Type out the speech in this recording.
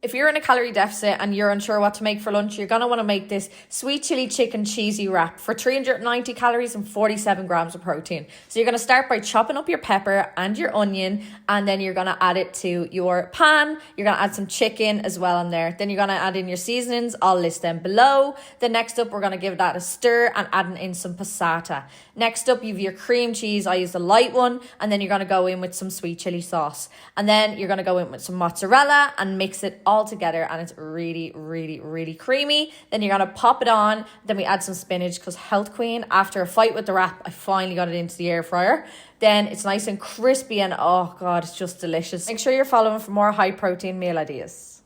If you're in a calorie deficit and you're unsure what to make for lunch, you're going to want to make this sweet chili chicken cheesy wrap for 390 calories and 47 grams of protein. So you're going to start by chopping up your pepper and your onion, and then you're going to add it to your pan. You're going to add some chicken as well in there. Then you're going to add in your seasonings. I'll list them below. Then next up, we're going to give that a stir and adding in some passata. Next up, you have your cream cheese. I use the light one. And then you're going to go in with some sweet chili sauce. And then you're going to go in with some mozzarella and mix it all together, and it's really, really, really creamy. Then you're gonna pop it on. Then we add some spinach because health queen, after a fight with the wrap, I finally got it into the air fryer. Then it's nice and crispy and oh god, it's just delicious. Make sure you're following for more high protein meal ideas.